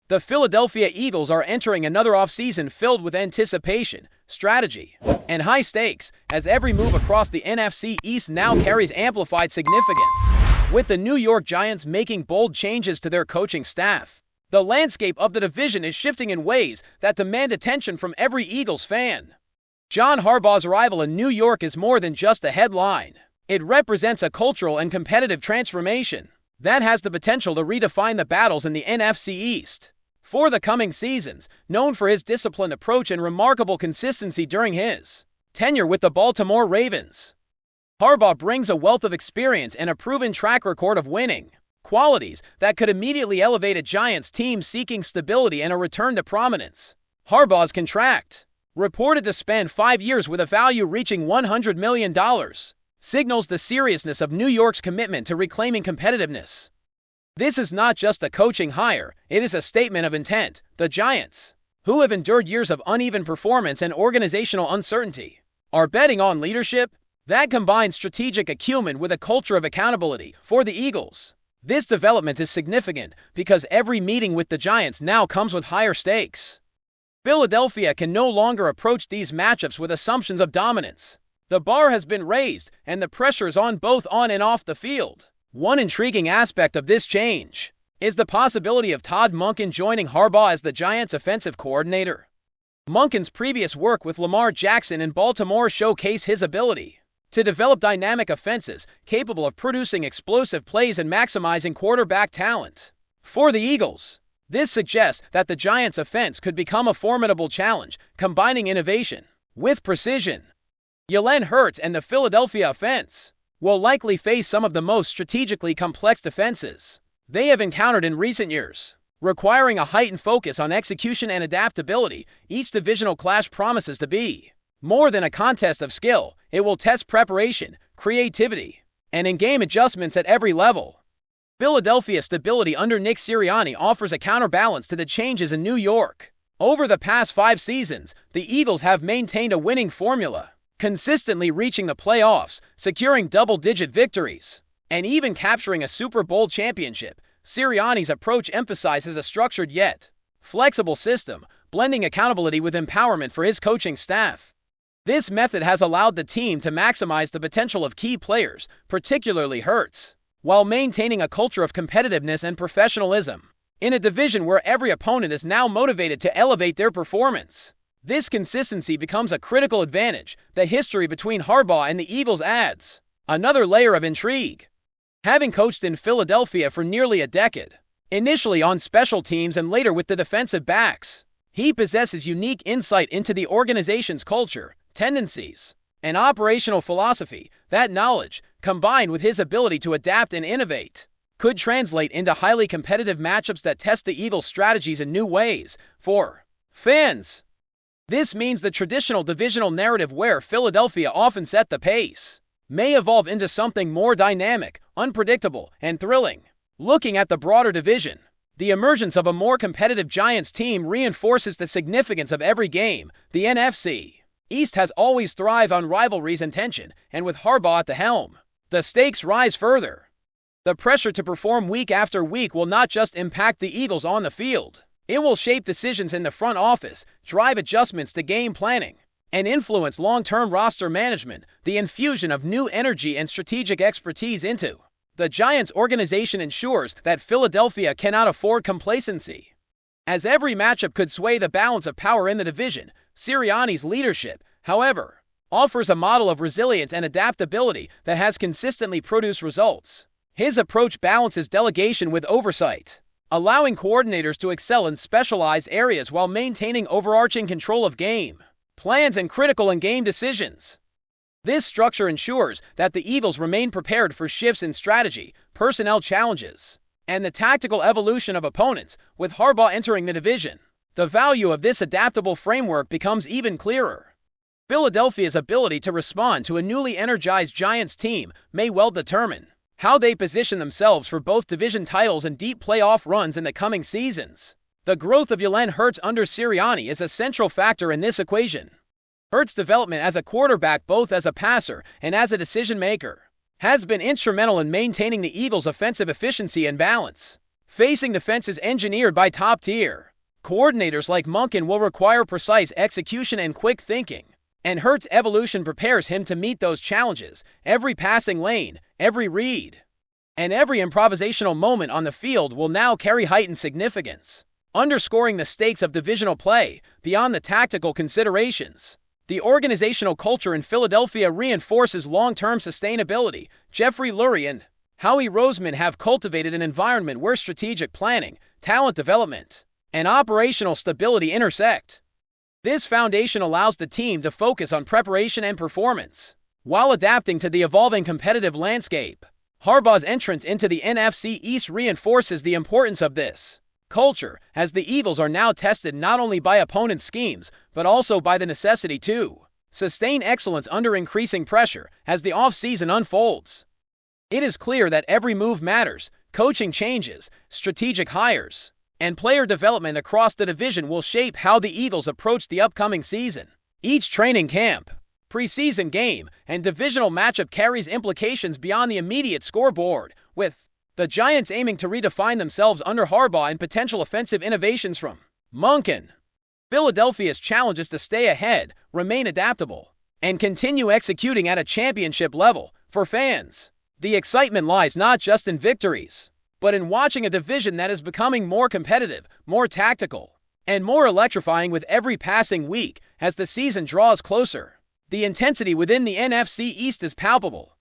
The Philadelphia Eagles are entering another offseason filled with anticipation, strategy, and high stakes, as every move across the NFC East now carries amplified significance. With the New York Giants making bold changes to their coaching staff, the landscape of the division is shifting in ways that demand attention from every Eagles fan. John Harbaugh's arrival in New York is more than just a headline. It represents a cultural and competitive transformation that has the potential to redefine the battles in the NFC East for the coming seasons. Known for his disciplined approach and remarkable consistency during his tenure with the Baltimore Ravens, Harbaugh brings a wealth of experience and a proven track record of winning, qualities that could immediately elevate a Giants team seeking stability and a return to prominence. Harbaugh's contract, reported to span 5 years with a value reaching $100 million, signals the seriousness of New York's commitment to reclaiming competitiveness. This is not just a coaching hire, it is a statement of intent. The Giants, who have endured years of uneven performance and organizational uncertainty, are betting on leadership that combines strategic acumen with a culture of accountability. For the Eagles, this development is significant because every meeting with the Giants now comes with higher stakes. Philadelphia can no longer approach these matchups with assumptions of dominance. The bar has been raised, and the pressure is on both on and off the field. One intriguing aspect of this change is the possibility of Todd Monken joining Harbaugh as the Giants' offensive coordinator. Monken's previous work with Lamar Jackson in Baltimore showcased his ability to develop dynamic offenses capable of producing explosive plays and maximizing quarterback talent. For the Eagles, this suggests that the Giants' offense could become a formidable challenge, combining innovation with precision. Jalen Hurts and the Philadelphia offense will likely face some of the most strategically complex defenses they have encountered in recent years, requiring a heightened focus on execution and adaptability. Each divisional clash promises to be more than a contest of skill. It will test preparation, creativity, and in-game adjustments at every level. Philadelphia's stability under Nick Sirianni offers a counterbalance to the changes in New York. Over the past 5 seasons, the Eagles have maintained a winning formula, consistently reaching the playoffs, securing double-digit victories, and even capturing a Super Bowl championship. Sirianni's approach emphasizes a structured yet flexible system, blending accountability with empowerment for his coaching staff. This method has allowed the team to maximize the potential of key players, particularly Hurts, while maintaining a culture of competitiveness and professionalism. In a division where every opponent is now motivated to elevate their performance, this consistency becomes a critical advantage. The history between Harbaugh and the Eagles adds another layer of intrigue. Having coached in Philadelphia for nearly a decade, initially on special teams and later with the defensive backs, he possesses unique insight into the organization's culture, tendencies, and operational philosophy. That knowledge, combined with his ability to adapt and innovate, could translate into highly competitive matchups that test the Eagles' strategies in new ways. For fans, this means the traditional divisional narrative where Philadelphia often set the pace may evolve into something more dynamic, unpredictable, and thrilling. Looking at the broader division, the emergence of a more competitive Giants team reinforces the significance of every game. The NFC East has always thrived on rivalries and tension, and with Harbaugh at the helm, the stakes rise further. The pressure to perform week after week will not just impact the Eagles on the field. It will shape decisions in the front office, drive adjustments to game planning, and influence long-term roster management. The infusion of new energy and strategic expertise into the Giants organization ensures that Philadelphia cannot afford complacency, as every matchup could sway the balance of power in the division. Sirianni's leadership, however, offers a model of resilience and adaptability that has consistently produced results. His approach balances delegation with oversight, allowing coordinators to excel in specialized areas while maintaining overarching control of game plans and critical in-game decisions. This structure ensures that the Eagles remain prepared for shifts in strategy, personnel challenges, and the tactical evolution of opponents. With Harbaugh entering the division, the value of this adaptable framework becomes even clearer. Philadelphia's ability to respond to a newly energized Giants team may well determine how they position themselves for both division titles and deep playoff runs in the coming seasons. The growth of Jalen Hurts under Sirianni is a central factor in this equation. Hurts' development as a quarterback, both as a passer and as a decision-maker, has been instrumental in maintaining the Eagles' offensive efficiency and balance. facing defenses engineered by top-tier coordinators like Monken will require precise execution and quick thinking. And Hurts' evolution prepares him to meet those challenges. Every passing lane, every read, and every improvisational moment on the field will now carry heightened significance, underscoring the stakes of divisional play beyond the tactical considerations. The organizational culture in Philadelphia reinforces long-term sustainability. Jeffrey Lurie and Howie Roseman have cultivated an environment where strategic planning, talent development, and operational stability intersect. This foundation allows the team to focus on preparation and performance, while adapting to the evolving competitive landscape. Harbaugh's entrance into the NFC East reinforces the importance of this culture, as the Eagles are now tested not only by opponents' schemes, but also by the necessity to sustain excellence under increasing pressure as the offseason unfolds. It is clear that every move matters. Coaching changes, strategic hires, and player development across the division will shape how the Eagles approach the upcoming season. Each training camp, preseason game, and divisional matchup carries implications beyond the immediate scoreboard, with the Giants aiming to redefine themselves under Harbaugh and potential offensive innovations from Monken. Philadelphia's challenge is to stay ahead, remain adaptable, and continue executing at a championship level. For fans, the excitement lies not just in victories, but in watching a division that is becoming more competitive, more tactical, and more electrifying with every passing week as the season draws closer. The intensity within the NFC East is palpable.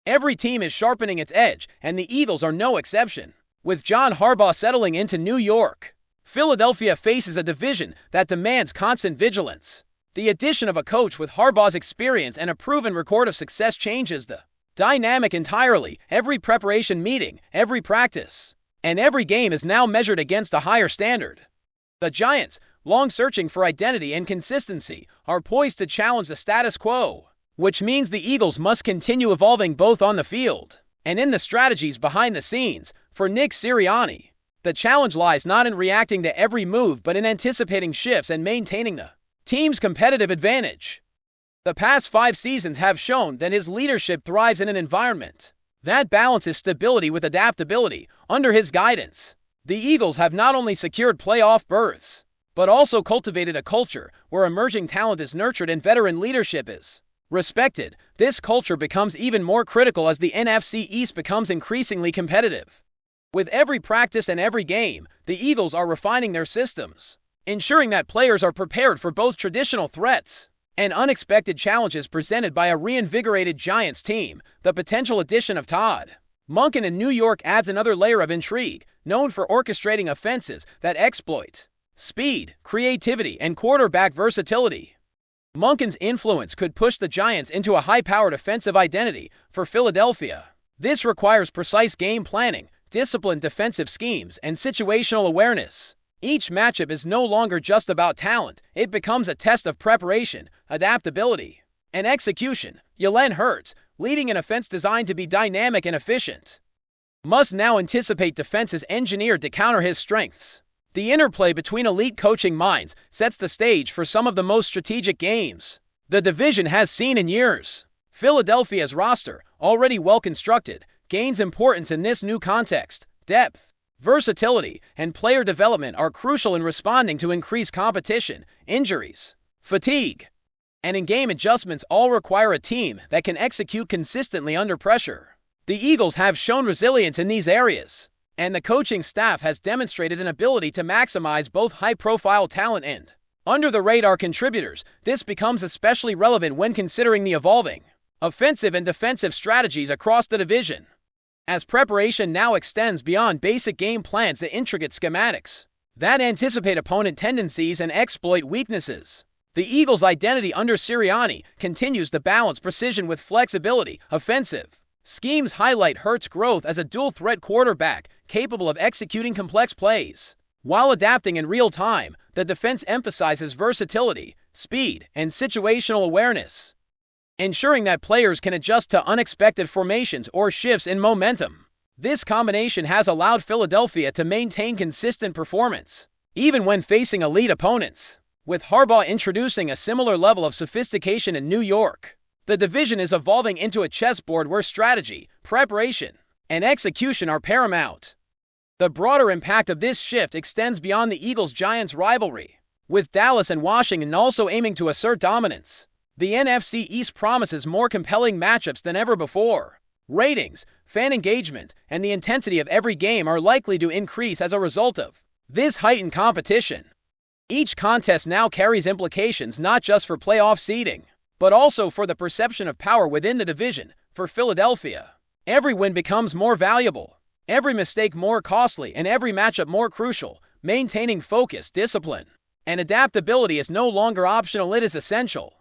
Every team is sharpening its edge, and the Eagles are no exception. With John Harbaugh settling into New York, Philadelphia faces a division that demands constant vigilance. The addition of a coach with Harbaugh's experience and a proven record of success changes the dynamic entirely. Every preparation meeting, every practice, and every game is now measured against a higher standard. The Giants, long searching for identity and consistency, are poised to challenge the status quo, which means the Eagles must continue evolving both on the field and in the strategies behind the scenes. For Nick Sirianni, the challenge lies not in reacting to every move but in anticipating shifts and maintaining the team's competitive advantage. The past 5 seasons have shown that his leadership thrives in an environment that balances stability with adaptability. Under his guidance, the Eagles have not only secured playoff berths, but also cultivated a culture where emerging talent is nurtured and veteran leadership is respected. This culture becomes even more critical as the NFC East becomes increasingly competitive. With every practice and every game, the Eagles are refining their systems, ensuring that players are prepared for both traditional threats and unexpected challenges presented by a reinvigorated Giants team. The potential addition of Todd Monken in New York adds another layer of intrigue. Known for orchestrating offenses that exploit speed, creativity, and quarterback versatility, Monken's influence could push the Giants into a high-powered offensive identity. For Philadelphia, this requires precise game planning, disciplined defensive schemes, and situational awareness. Each matchup is no longer just about talent. It becomes a test of preparation, adaptability, and execution. Jalen Hurts, leading an offense designed to be dynamic and efficient, must now anticipate defenses engineered to counter his strengths. The interplay between elite coaching minds sets the stage for some of the most strategic games the division has seen in years. Philadelphia's roster, already well-constructed, gains importance in this new context. Depth, versatility, and player development are crucial in responding to increased competition. Injuries, fatigue, and in-game adjustments all require a team that can execute consistently under pressure. The Eagles have shown resilience in these areas, and the coaching staff has demonstrated an ability to maximize both high-profile talent and under-the-radar contributors. This becomes especially relevant when considering the evolving offensive and defensive strategies across the division, as preparation now extends beyond basic game plans to intricate schematics that anticipate opponent tendencies and exploit weaknesses. The Eagles' identity under Sirianni continues to balance precision with flexibility. Offensive schemes highlight Hurts' growth as a dual-threat quarterback capable of executing complex plays while adapting in real time. The defense emphasizes versatility, speed, and situational awareness, ensuring that players can adjust to unexpected formations or shifts in momentum. This combination has allowed Philadelphia to maintain consistent performance, even when facing elite opponents. With Harbaugh introducing a similar level of sophistication in New York, the division is evolving into a chessboard where strategy, preparation, and execution are paramount. The broader impact of this shift extends beyond the Eagles-Giants rivalry, with Dallas and Washington also aiming to assert dominance. The NFC East promises more compelling matchups than ever before. Ratings, fan engagement, and the intensity of every game are likely to increase as a result of this heightened competition. Each contest now carries implications not just for playoff seeding, but also for the perception of power within the division. For Philadelphia, every win becomes more valuable, every mistake more costly, and every matchup more crucial. Maintaining focus, discipline, and adaptability is no longer optional, it is essential.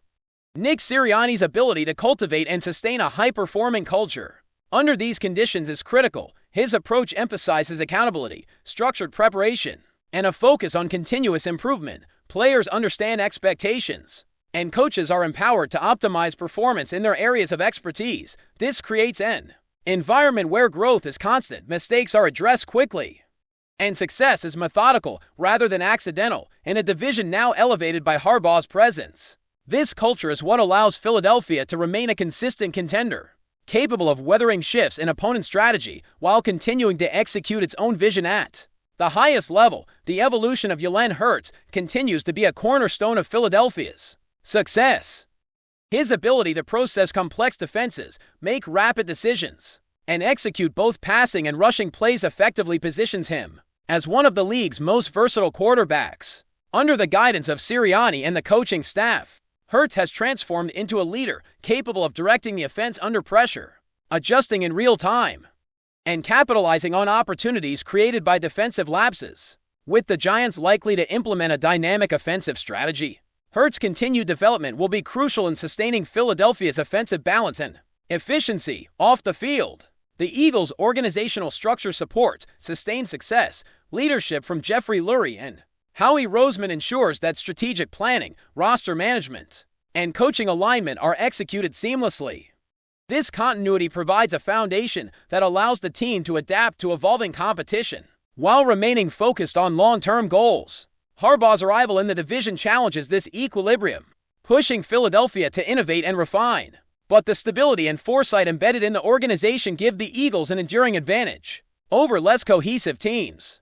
Nick Sirianni's ability to cultivate and sustain a high-performing culture under these conditions is critical. His approach emphasizes accountability, structured preparation, and a focus on continuous improvement. Players understand expectations, and coaches are empowered to optimize performance in their areas of expertise. This creates an environment where growth is constant, mistakes are addressed quickly, and success is methodical rather than accidental. In a division now elevated by Harbaugh's presence, this culture is what allows Philadelphia to remain a consistent contender, capable of weathering shifts in opponent strategy while continuing to execute its own vision at the highest level. The evolution of Jalen Hurts continues to be a cornerstone of Philadelphia's success. His ability to process complex defenses, make rapid decisions, and execute both passing and rushing plays effectively positions him as one of the league's most versatile quarterbacks. Under the guidance of Sirianni and the coaching staff, Hurts has transformed into a leader capable of directing the offense under pressure, adjusting in real time, and capitalizing on opportunities created by defensive lapses. With the Giants likely to implement a dynamic offensive strategy, Hurts' continued development will be crucial in sustaining Philadelphia's offensive balance and efficiency off the field. The Eagles' organizational structure supports sustained success. Leadership from Jeffrey Lurie and Howie Roseman ensures that strategic planning, roster management, and coaching alignment are executed seamlessly. This continuity provides a foundation that allows the team to adapt to evolving competition while remaining focused on long-term goals. Harbaugh's arrival in the division challenges this equilibrium, pushing Philadelphia to innovate and refine. But the stability and foresight embedded in the organization give the Eagles an enduring advantage over less cohesive teams.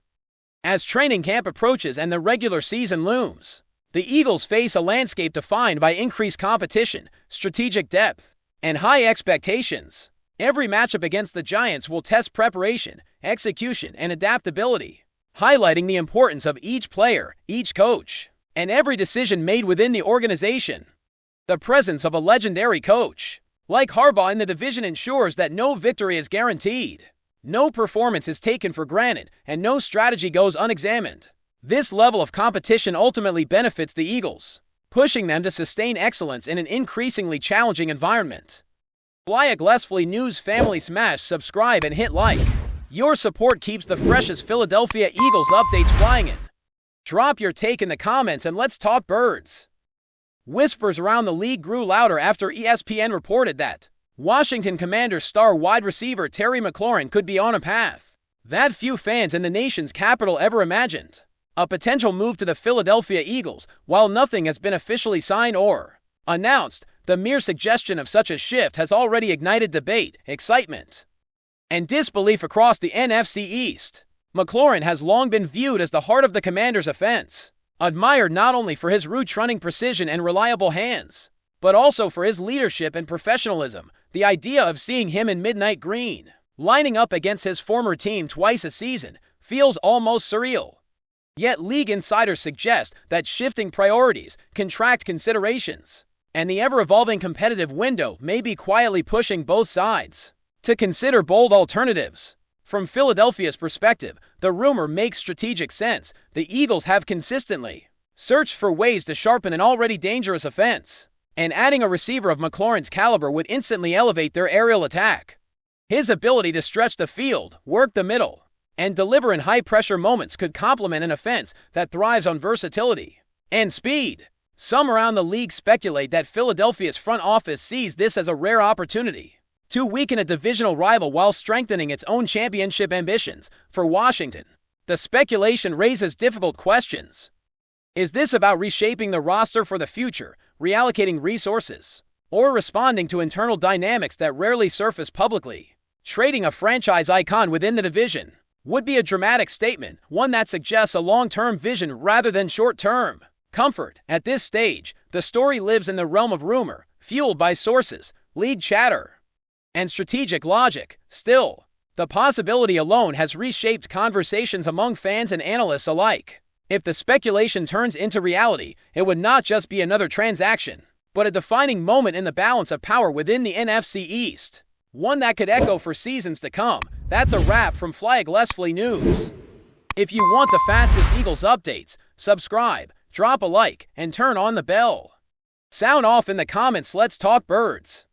As training camp approaches and the regular season looms, the Eagles face a landscape defined by increased competition, strategic depth, and high expectations. Every matchup against the Giants will test preparation, execution, and adaptability, highlighting the importance of each player, each coach, and every decision made within the organization. The presence of a legendary coach like Harbaugh in the division ensures that no victory is guaranteed, no performance is taken for granted, and no strategy goes unexamined. This level of competition ultimately benefits the Eagles, pushing them to sustain excellence in an increasingly challenging environment. FlyEaglesFly News family, smash subscribe and hit like. Your support keeps the freshest Philadelphia Eagles updates flying in. Drop your take in the comments and let's talk birds. Whispers around the league grew louder after ESPN reported that Washington Commanders star wide receiver Terry McLaurin could be on a path that few fans in the nation's capital ever imagined. A potential move to the Philadelphia Eagles. While nothing has been officially signed or announced, the mere suggestion of such a shift has already ignited debate, excitement, and disbelief across the NFC East. McLaurin has long been viewed as the heart of the Commanders' offense, admired not only for his route-running precision and reliable hands, but also for his leadership and professionalism. The idea of seeing him in midnight green, lining up against his former team twice a season, feels almost surreal. Yet league insiders suggest that shifting priorities, contract considerations, and the ever-evolving competitive window may be quietly pushing both sides to consider bold alternatives. From Philadelphia's perspective, the rumor makes strategic sense. The Eagles have consistently searched for ways to sharpen an already dangerous offense, and adding a receiver of McLaurin's caliber would instantly elevate their aerial attack. His ability to stretch the field, work the middle, and deliver in high-pressure moments could complement an offense that thrives on versatility and speed. Some around the league speculate that Philadelphia's front office sees this as a rare opportunity to weaken a divisional rival while strengthening its own championship ambitions. For Washington, the speculation raises difficult questions. Is this about reshaping the roster for the future, reallocating resources, or responding to internal dynamics that rarely surface publicly? Trading a franchise icon within the division would be a dramatic statement, one that suggests a long-term vision rather than short-term comfort. At this stage, the story lives in the realm of rumor, fueled by sources, league chatter, and strategic logic. Still, the possibility alone has reshaped conversations among fans and analysts alike. If the speculation turns into reality, it would not just be another transaction, but a defining moment in the balance of power within the NFC East, one that could echo for seasons to come. That's a wrap from FlyEaglesFly News. If you want the fastest Eagles updates, subscribe, drop a like, and turn on the bell. Sound off in the comments. Let's talk birds.